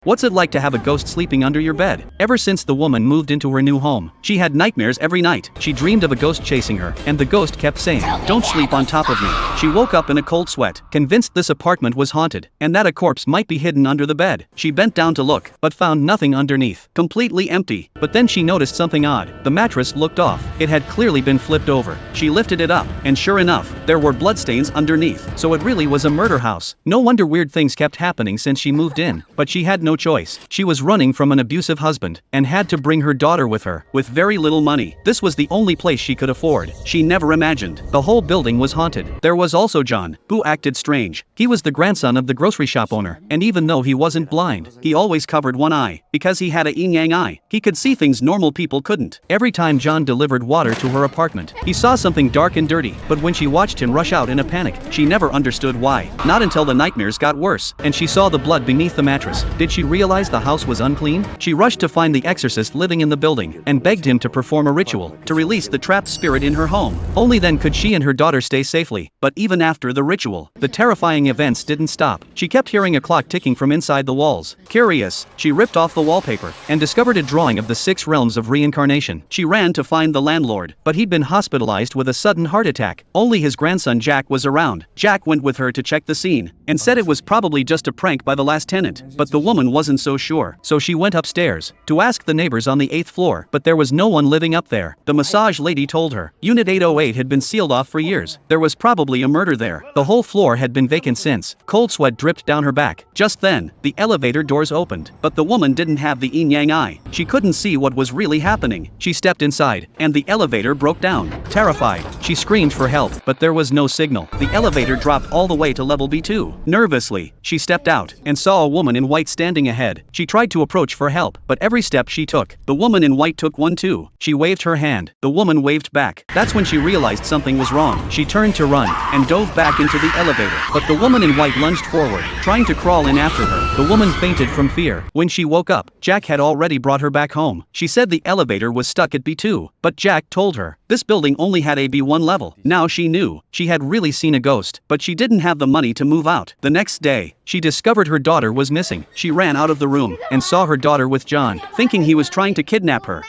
What's it like to have a ghost sleeping under your bed? Ever since the woman moved into her new home, she had nightmares every night. She dreamed of a ghost chasing her, and the ghost kept saying, "Don't sleep on top of me." She woke up in a cold sweat, convinced this apartment was haunted, and that a corpse might be hidden under the bed. She bent down to look, but found nothing underneath. Completely empty. But then she noticed something odd. The mattress looked off. It had clearly been flipped over. She lifted it up, and sure enough, there were bloodstains underneath. So it really was a murder house. No wonder weird things kept happening since she moved in. But she had no choice. She was running from an abusive husband, and had to bring her daughter with her, with very little money. This was the only place she could afford. She never imagined the whole building was haunted. There was also John, who acted strange. He was the grandson of the grocery shop owner, and even though he wasn't blind, he always covered one eye, because he had a yin-yang eye. He could see things normal people couldn't. Every time John delivered water to her apartment, he saw something dark and dirty, but when she watched him rush out in a panic, she never understood why. Not until the nightmares got worse, and she saw the blood beneath the mattress, did she realize the house was unclean. She rushed to find the exorcist living in the building, and begged him to perform a ritual, to release the trapped spirit in her home. Only then could she and her daughter stay safely. But even after the ritual, the terrifying events didn't stop. She kept hearing a clock ticking from inside the walls. Curious, she ripped off the wallpaper, and discovered a drawing of the 6 realms of reincarnation. She ran to find the landlord, but he'd been hospitalized with a sudden heart attack. Only his grandson Jack was around. Jack went with her to check the scene, and said it was probably just a prank by the last tenant. But the woman wasn't so sure, so she went upstairs to ask the neighbors on the 8th floor, but there was no one living up there. The massage lady told her Unit 808 had been sealed off for years. There was probably a murder there. The whole floor had been vacant since. Cold sweat dripped down her back. Just then, the elevator doors opened, but the woman didn't have the yin-yang eye. She couldn't see what was really happening. She stepped inside, and the elevator broke down. Terrified, she screamed for help, but there was no signal. The elevator dropped all the way to level B2. Nervously, she stepped out, and saw a woman in white standing ahead. She tried to approach for help, but every step she took, the woman in white took one too. She waved her hand. The woman waved back. That's when she realized something was wrong. She turned to run, and dove back into the elevator. But the woman in white lunged forward, trying to crawl in after her. The woman fainted from fear. When she woke up, Jack had already brought her back home. She said the elevator was stuck at B2, but Jack told her this building only had a B1 level. Now she knew she had really seen a ghost, but she didn't have the money to move out. The next day, she discovered her daughter was missing. She ran out of the room, and saw her daughter with John, thinking he was trying to kidnap her.